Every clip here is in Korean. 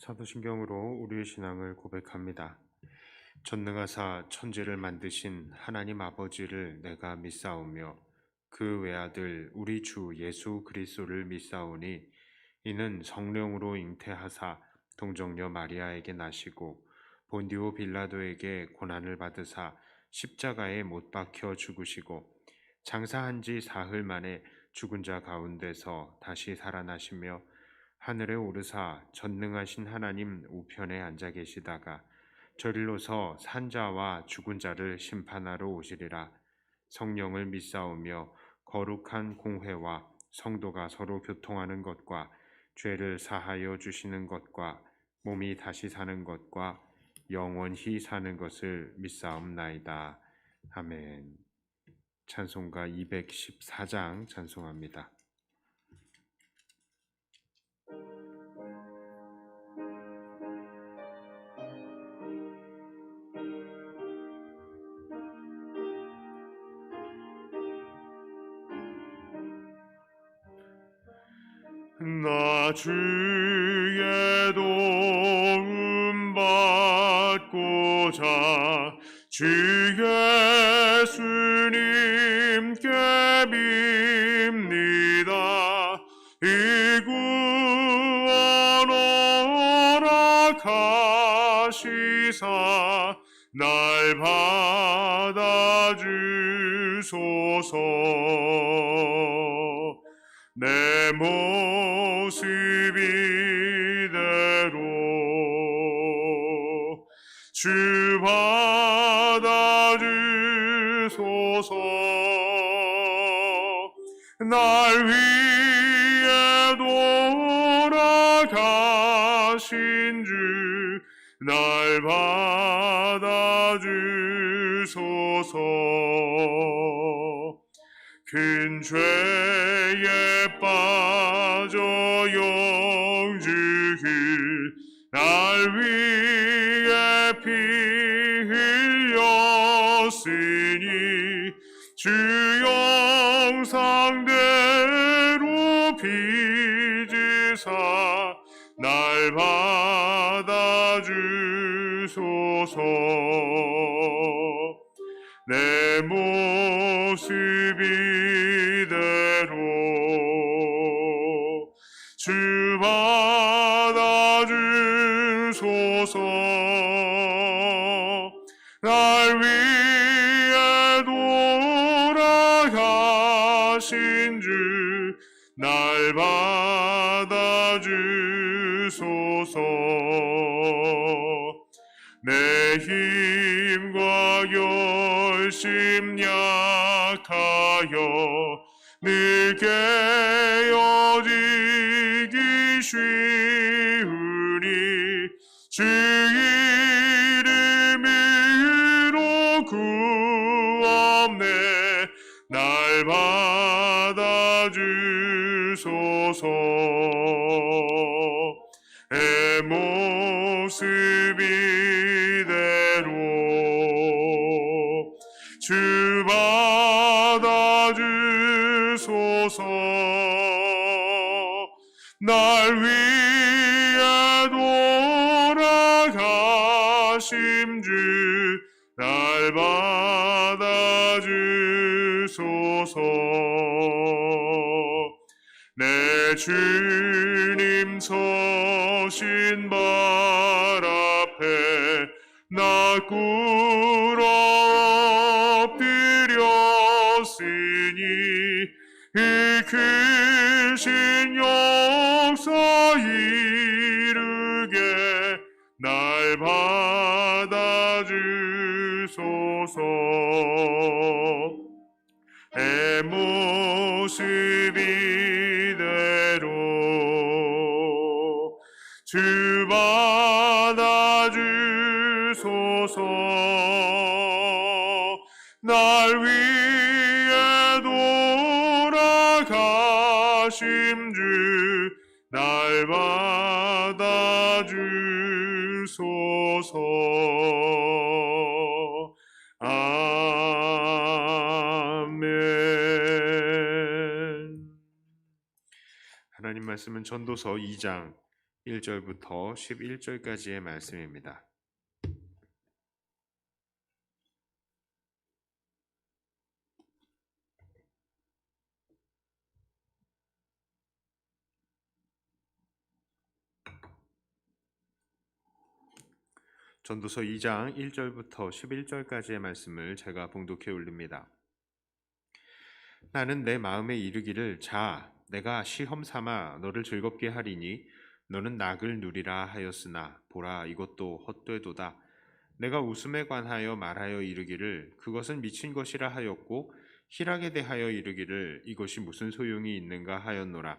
사도신경으로 우리의 신앙을 고백합니다. 전능하사 천지를 만드신 하나님 아버지를 내가 믿사오며 그 외아들 우리 주 예수 그리스도를 믿사오니 이는 성령으로 잉태하사 동정녀 마리아에게 나시고 본디오 빌라도에게 고난을 받으사 십자가에 못 박혀 죽으시고 장사한 지 사흘 만에 죽은 자 가운데서 다시 살아나시며 하늘에 오르사 전능하신 하나님 우편에 앉아 계시다가 저리로서 산자와 죽은 자를 심판하러 오시리라. 성령을 믿사오며 거룩한 공회와 성도가 서로 교통하는 것과 죄를 사하여 주시는 것과 몸이 다시 사는 것과 영원히 사는 것을 믿사옵나이다. 아멘. 찬송가 214장 찬송합니다. 나 주의 도움 받고자 주 예수님께 빕니다. 이 구원 허락하시사 날 받아주소서. 내 모습 이대로 주 받아주소서. 날 위해 돌아가신 주 날 받아주소서. 큰 죄에 빠져 영주길 날 위해 피 흘렸으니 주 영상대로 빚으사 날 받아주소서. 내 모습 이대로 주 받아주소서. 날 위해 돌아가신 주 날 받아주소서. 내 힘과 열심 약하여 늘 깨어지기 쉬우니 주 이름으로 구원내 날 받아주소서. 내 모습 이대로 주 받아주소서. 날 위해 돌아가신 주 날 받아주소서. 내 주님 서신 발 앞에 나 꿇어 엎드렸으니 이 크신 역사 이루게 날 받아주소서. 내 모습 이대로 주 받아주소서. 날 위해 돌아가신 주 날 받아주소서. 아멘. 하나님 말씀은 전도서 2장 1절부터 11절까지의 말씀입니다. 전도서 2장 1절부터 11절까지의 말씀을 제가 봉독해 올립니다. 나는 내 마음에 이르기를 자 내가 시험 삼아 너를 즐겁게 하리니 너는 낙을 누리라 하였으나 보라 이것도 헛되도다. 내가 웃음에 관하여 말하여 이르기를 그것은 미친 것이라 하였고 희락에 대하여 이르기를 이것이 무슨 소용이 있는가 하였노라.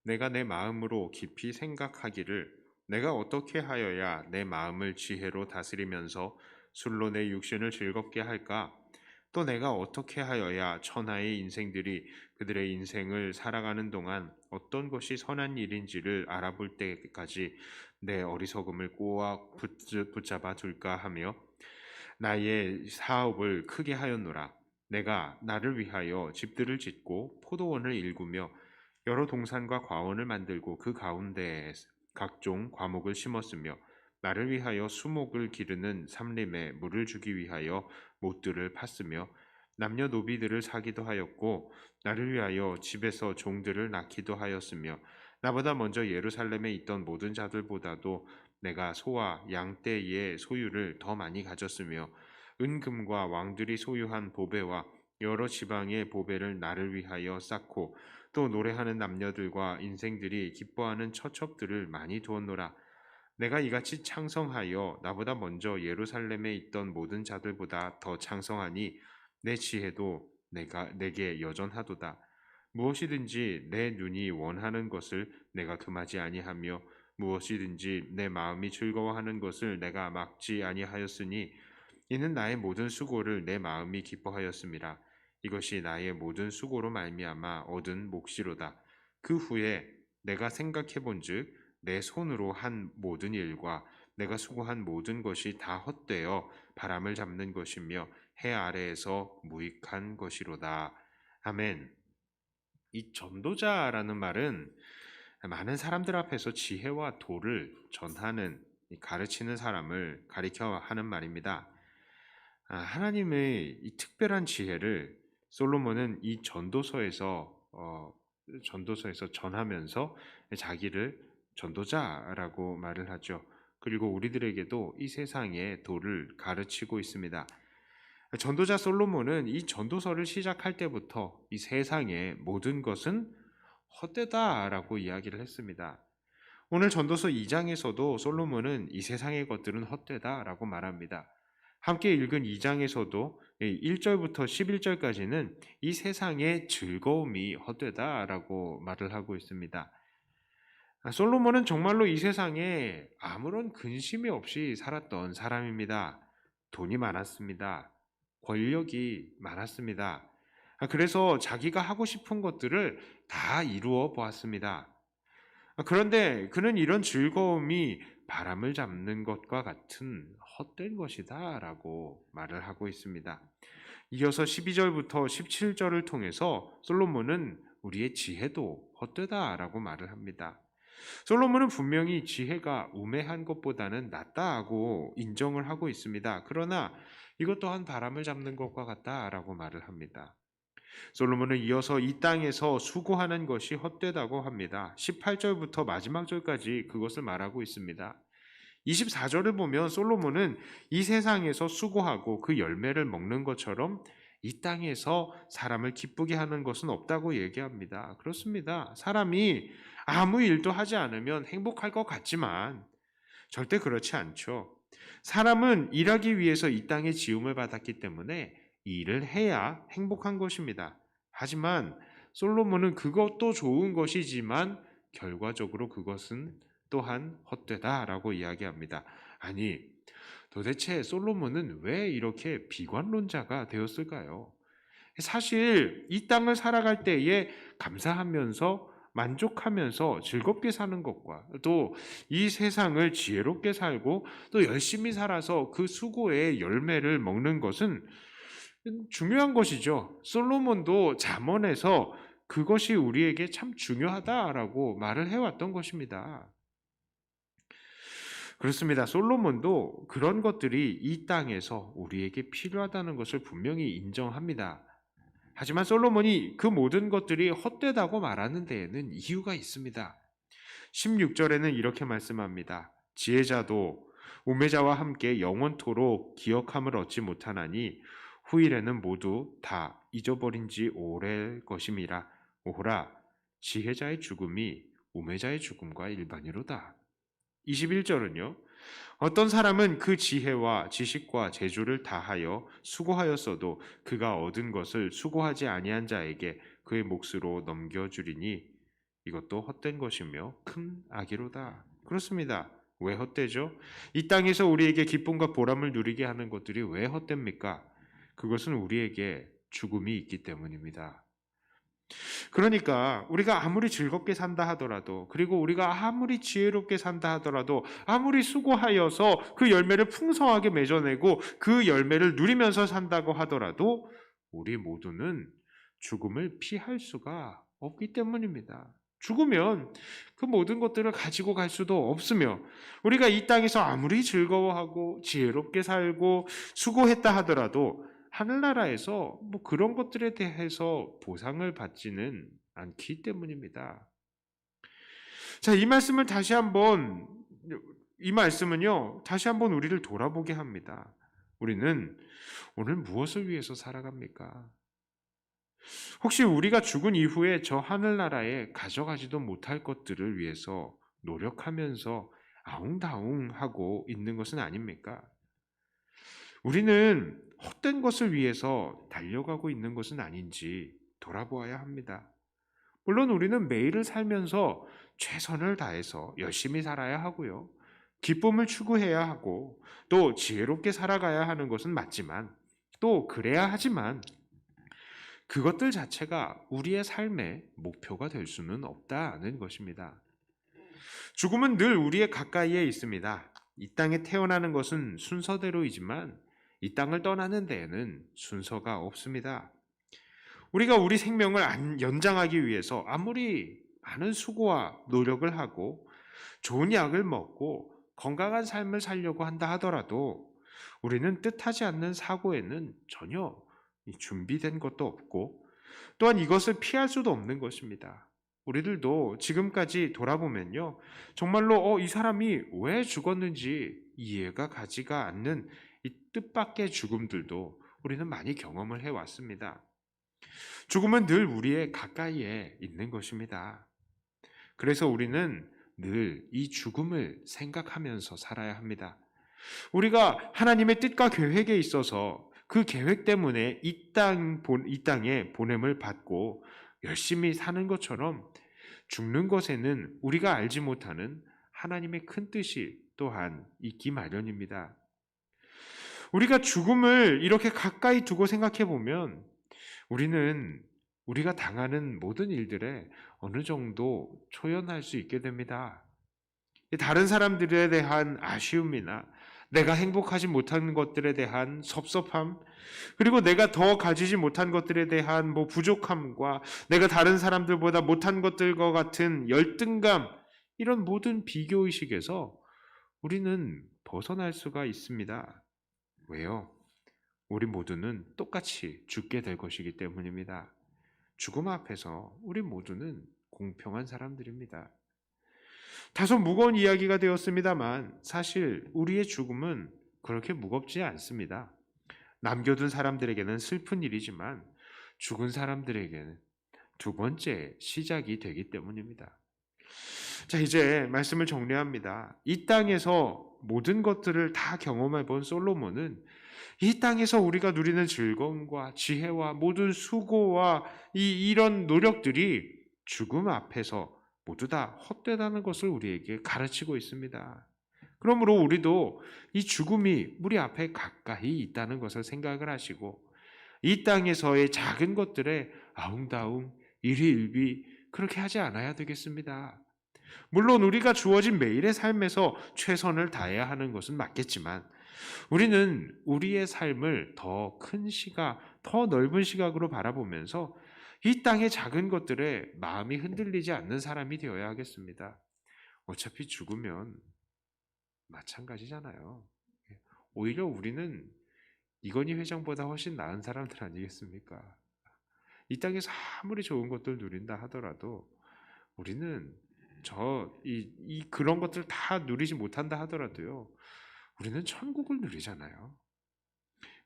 내가 내 마음으로 깊이 생각하기를 내가 어떻게 하여야 내 마음을 지혜로 다스리면서 술로 내 육신을 즐겁게 할까? 또 내가 어떻게 하여야 천하의 인생들이 그들의 인생을 살아가는 동안 어떤 것이 선한 일인지를 알아볼 때까지 내 어리석음을 꼬아 붙잡아 둘까 하며 나의 사업을 크게 하였노라. 내가 나를 위하여 집들을 짓고 포도원을 일구며 여러 동산과 과원을 만들고 그 가운데에 각종 과목을 심었으며 나를 위하여 수목을 기르는 삼림에 물을 주기 위하여 못들을 팠으며 남녀노비들을 사기도 하였고 나를 위하여 집에서 종들을 낳기도 하였으며 나보다 먼저 예루살렘에 있던 모든 자들보다도 내가 소와 양떼의 소유를 더 많이 가졌으며 은금과 왕들이 소유한 보배와 여러 지방의 보배를 나를 위하여 쌓고 또 노래하는 남녀들과 인생들이 기뻐하는 처첩들을 많이 두었노라. 내가 이같이 창성하여 나보다 먼저 예루살렘에 있던 모든 자들보다 더 창성하니 내 지혜도 내게 여전하도다. 무엇이든지 내 눈이 원하는 것을 내가 금하지 아니하며 무엇이든지 내 마음이 즐거워하는 것을 내가 막지 아니하였으니 이는 나의 모든 수고를 내 마음이 기뻐하였음이라. 이것이 나의 모든 수고로 말미암아 얻은 몫이로다. 그 후에 내가 생각해 본즉 내 손으로 한 모든 일과 내가 수고한 모든 것이 다 헛되어 바람을 잡는 것이며 해 아래에서 무익한 것이로다. 아멘. 이 전도자라는 말은 많은 사람들 앞에서 지혜와 도를 전하는, 가르치는 사람을 가리켜 하는 말입니다. 하나님의 이 특별한 지혜를 솔로몬은 이 전도서에서 전하면서 자기를 전도자라고 말을 하죠. 그리고 우리들에게도 이 세상의 도를 가르치고 있습니다. 전도자 솔로몬은 이 전도서를 시작할 때부터 이 세상의 모든 것은 헛되다라고 이야기를 했습니다. 오늘 전도서 2장에서도 솔로몬은 이 세상의 것들은 헛되다라고 말합니다. 함께 읽은 2장에서도 1절부터 11절까지는 이 세상의 즐거움이 헛되다라고 말을 하고 있습니다. 솔로몬은 정말로 이 세상에 아무런 근심이 없이 살았던 사람입니다. 돈이 많았습니다. 권력이 많았습니다. 그래서 자기가 하고 싶은 것들을 다 이루어 보았습니다. 그런데 그는 이런 즐거움이 바람을 잡는 것과 같은 헛된 것이다 라고 말을 하고 있습니다. 이어서 12절부터 17절을 통해서 솔로몬은 우리의 지혜도 헛되다 라고 말을 합니다. 솔로몬은 분명히 지혜가 우매한 것보다는 낫다고 인정을 하고 있습니다. 그러나 이것 또한 바람을 잡는 것과 같다라고 말을 합니다. 솔로몬은 이어서 이 땅에서 수고하는 것이 헛되다고 합니다. 18절부터 마지막 절까지 그것을 말하고 있습니다. 24절을 보면 솔로몬은 이 세상에서 수고하고 그 열매를 먹는 것처럼 이 땅에서 사람을 기쁘게 하는 것은 없다고 얘기합니다. 그렇습니다. 사람이 아무 일도 하지 않으면 행복할 것 같지만 절대 그렇지 않죠. 사람은 일하기 위해서 이 땅에 지음을 받았기 때문에 일을 해야 행복한 것입니다. 하지만 솔로몬은 그것도 좋은 것이지만 결과적으로 그것은 또한 헛되다라고 이야기합니다. 아니, 도대체 솔로몬은 왜 이렇게 비관론자가 되었을까요? 사실 이 땅을 살아갈 때에 감사하면서 만족하면서 즐겁게 사는 것과 또 이 세상을 지혜롭게 살고 또 열심히 살아서 그 수고의 열매를 먹는 것은 중요한 것이죠. 솔로몬도 잠언에서 그것이 우리에게 참 중요하다라고 말을 해왔던 것입니다. 그렇습니다. 솔로몬도 그런 것들이 이 땅에서 우리에게 필요하다는 것을 분명히 인정합니다. 하지만 솔로몬이 그 모든 것들이 헛되다고 말하는 데에는 이유가 있습니다. 16절에는 이렇게 말씀합니다. 지혜자도 우매자와 함께 영원토록 기억함을 얻지 못하나니 후일에는 모두 다 잊어버린 지 오래일 것임이라. 오호라, 지혜자의 죽음이 우매자의 죽음과 일반이로다. 21절은요. 어떤 사람은 그 지혜와 지식과 재주를 다하여 수고하였어도 그가 얻은 것을 수고하지 아니한 자에게 그의 몫으로 넘겨주리니 이것도 헛된 것이며 큰 악이로다. 그렇습니다. 왜 헛되죠? 이 땅에서 우리에게 기쁨과 보람을 누리게 하는 것들이 왜 헛됩니까? 그것은 우리에게 죽음이 있기 때문입니다. 그러니까 우리가 아무리 즐겁게 산다 하더라도, 그리고 우리가 아무리 지혜롭게 산다 하더라도, 아무리 수고하여서 그 열매를 풍성하게 맺어내고 그 열매를 누리면서 산다고 하더라도 우리 모두는 죽음을 피할 수가 없기 때문입니다. 죽으면 그 모든 것들을 가지고 갈 수도 없으며, 우리가 이 땅에서 아무리 즐거워하고 지혜롭게 살고 수고했다 하더라도 하늘나라에서 뭐 그런 것들에 대해서 보상을 받지는 않기 때문입니다. 자, 이 말씀은요, 다시 한번 우리를 돌아보게 합니다. 우리는 오늘 무엇을 위해서 살아갑니까? 혹시 우리가 죽은 이후에 저 하늘나라에 가져가지도 못할 것들을 위해서 노력하면서 아웅다웅하고 있는 것은 아닙니까? 우리는 헛된 것을 위해서 달려가고 있는 것은 아닌지 돌아보아야 합니다. 물론 우리는 매일을 살면서 최선을 다해서 열심히 살아야 하고요. 기쁨을 추구해야 하고 또 지혜롭게 살아가야 하는 것은 맞지만, 또 그래야 하지만 그것들 자체가 우리의 삶의 목표가 될 수는 없다는 것입니다. 죽음은 늘 우리의 가까이에 있습니다. 이 땅에 태어나는 것은 순서대로이지만 이 땅을 떠나는 데에는 순서가 없습니다. 우리가 우리 생명을 연장하기 위해서 아무리 많은 수고와 노력을 하고 좋은 약을 먹고 건강한 삶을 살려고 한다 하더라도 우리는 뜻하지 않는 사고에는 전혀 준비된 것도 없고, 또한 이것을 피할 수도 없는 것입니다. 우리들도 지금까지 돌아보면요, 정말로 이 사람이 왜 죽었는지 이해가 가지가 않는 이 뜻밖의 죽음들도 우리는 많이 경험을 해왔습니다. 죽음은 늘 우리의 가까이에 있는 것입니다. 그래서 우리는 늘 이 죽음을 생각하면서 살아야 합니다. 우리가 하나님의 뜻과 계획에 있어서 그 계획 때문에 이 땅에 보냄을 받고 열심히 사는 것처럼 죽는 것에는 우리가 알지 못하는 하나님의 큰 뜻이 또한 있기 마련입니다. 우리가 죽음을 이렇게 가까이 두고 생각해 보면 우리는 우리가 당하는 모든 일들에 어느 정도 초연할 수 있게 됩니다. 다른 사람들에 대한 아쉬움이나 내가 행복하지 못한 것들에 대한 섭섭함, 그리고 내가 더 가지지 못한 것들에 대한 부족함과 내가 다른 사람들보다 못한 것들과 같은 열등감, 이런 모든 비교의식에서 우리는 벗어날 수가 있습니다. 왜요? 우리 모두는 똑같이 죽게 될 것이기 때문입니다. 죽음 앞에서 우리 모두는 공평한 사람들입니다. 다소 무거운 이야기가 되었습니다만 사실 우리의 죽음은 그렇게 무겁지 않습니다. 남겨둔 사람들에게는 슬픈 일이지만 죽은 사람들에게는 두 번째 시작이 되기 때문입니다. 자, 이제 말씀을 정리합니다. 이 땅에서 모든 것들을 다 경험해 본 솔로몬은 이 땅에서 우리가 누리는 즐거움과 지혜와 모든 수고와 이런 노력들이 죽음 앞에서 모두 다 헛되다는 것을 우리에게 가르치고 있습니다. 그러므로 우리도 이 죽음이 우리 앞에 가까이 있다는 것을 생각을 하시고 이 땅에서의 작은 것들에 아웅다웅 일희일비 그렇게 하지 않아야 되겠습니다. 물론 우리가 주어진 매일의 삶에서 최선을 다해야 하는 것은 맞겠지만 우리는 우리의 삶을 더 큰 시각, 더 넓은 시각으로 바라보면서 이 땅의 작은 것들에 마음이 흔들리지 않는 사람이 되어야 하겠습니다. 어차피 죽으면 마찬가지잖아요. 오히려 우리는 이건희 회장보다 훨씬 나은 사람들 아니겠습니까? 이 땅에서 아무리 좋은 것들 누린다 하더라도 우리는 그런 것들 다 누리지 못한다 하더라도요. 우리는 천국을 누리잖아요.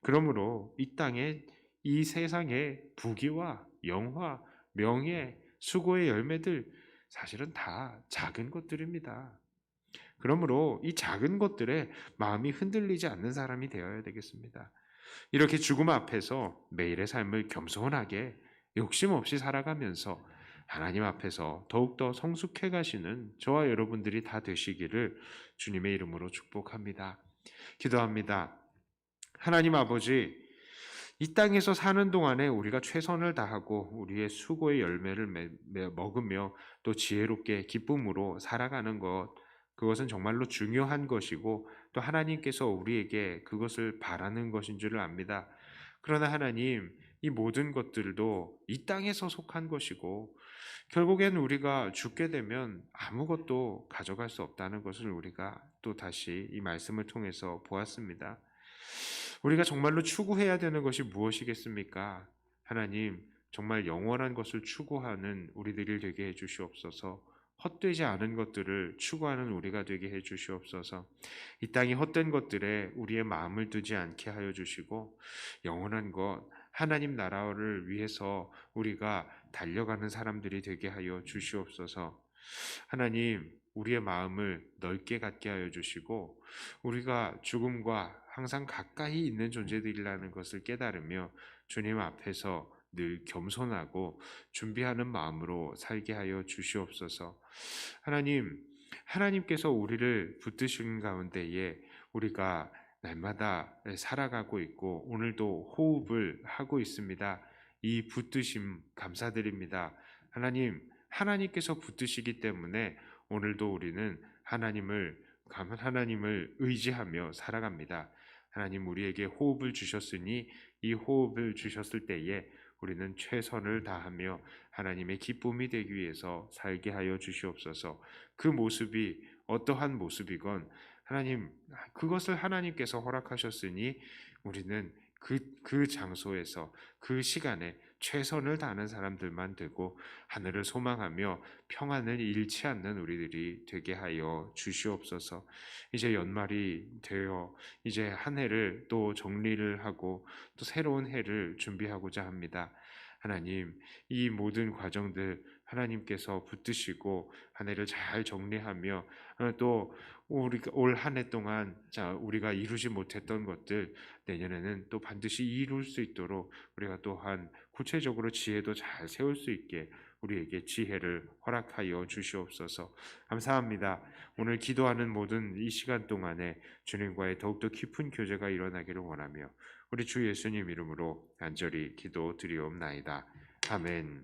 그러므로 이 땅에 이 세상의 부귀와 영화, 명예, 수고의 열매들 사실은 다 작은 것들입니다. 그러므로 이 작은 것들에 마음이 흔들리지 않는 사람이 되어야 되겠습니다. 이렇게 죽음 앞에서 매일의 삶을 겸손하게 욕심 없이 살아가면서 하나님 앞에서 더욱더 성숙해 가시는 저와 여러분들이 다 되시기를 주님의 이름으로 축복합니다. 기도합니다. 하나님 아버지, 이 땅에서 사는 동안에 우리가 최선을 다하고 우리의 수고의 열매를 먹으며 또 지혜롭게 기쁨으로 살아가는 것, 그것은 정말로 중요한 것이고 또 하나님께서 우리에게 그것을 바라는 것인 줄을 압니다. 그러나 하나님, 이 모든 것들도 이 땅에서 속한 것이고 결국엔 우리가 죽게 되면 아무것도 가져갈 수 없다는 것을 우리가 또 다시 이 말씀을 통해서 보았습니다. 우리가 정말로 추구해야 되는 것이 무엇이겠습니까? 하나님, 정말 영원한 것을 추구하는 우리들이 되게 해주시옵소서. 헛되지 않은 것들을 추구하는 우리가 되게 해주시옵소서. 이 땅이 헛된 것들에 우리의 마음을 두지 않게 하여 주시고 영원한 것, 하나님 나라를 위해서 우리가 달려가는 사람들이 되게 하여 주시옵소서. 하나님, 우리의 마음을 넓게 갖게 하여 주시고 우리가 죽음과 항상 가까이 있는 존재들이라는 것을 깨달으며 주님 앞에서 늘 겸손하고 준비하는 마음으로 살게 하여 주시옵소서. 하나님께서 우리를 붙드신 가운데에 우리가 날마다 살아가고 있고 오늘도 호흡을 하고 있습니다. 이 붙드심 감사드립니다. 하나님께서 붙드시기 때문에 오늘도 우리는 하나님을 의지하며 살아갑니다. 하나님 우리에게 호흡을 주셨으니 이 호흡을 주셨을 때에 우리는 최선을 다하며 하나님의 기쁨이 되기 위해서 살게 하여 주시옵소서. 그 모습이 어떠한 모습이건 그것을 하나님께서 허락하셨으니 우리는 그 장소에서 그 시간에 최선을 다하는 사람들만 되고 하늘을 소망하며 평안을 잃지 않는 우리들이 되게 하여 주시옵소서. 이제 연말이 되어 이제 한 해를 또 정리를 하고 또 새로운 해를 준비하고자 합니다. 하나님, 이 모든 과정들 하나님께서 붙드시고 한 해를 잘 정리하며 또 올 한 해 동안 우리가 이루지 못했던 것들 내년에는 또 반드시 이룰 수 있도록 우리가 또한 구체적으로 지혜도 잘 세울 수 있게 우리에게 지혜를 허락하여 주시옵소서. 감사합니다. 오늘 기도하는 모든 이 시간 동안에 주님과의 더욱더 깊은 교제가 일어나기를 원하며 우리 주 예수님 이름으로 간절히 기도드리옵나이다. 아멘.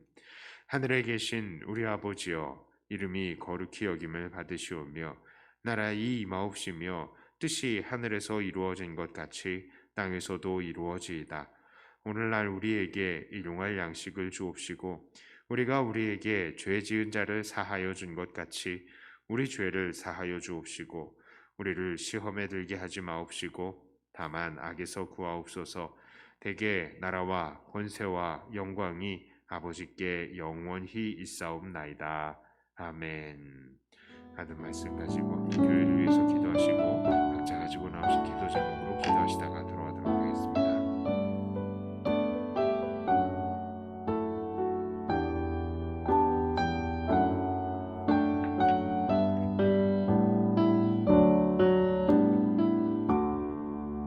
하늘에 계신 우리 아버지여, 이름이 거룩히 여김을 받으시오며 나라의 임하옵시며 뜻이 하늘에서 이루어진 것 같이 땅에서도 이루어지이다. 오늘날 우리에게 일용할 양식을 주옵시고 우리가 우리에게 죄 지은 자를 사하여 준 것 같이 우리 죄를 사하여 주옵시고 우리를 시험에 들게 하지 마옵시고 다만 악에서 구하옵소서. 대개 나라와 권세와 영광이 아버지께 영원히 있사옵나이다. 아멘. 하는 말씀 가지고 교회를 위해서 기도하시고 각자 가지고 나오신 기도 제목으로 기도하시다가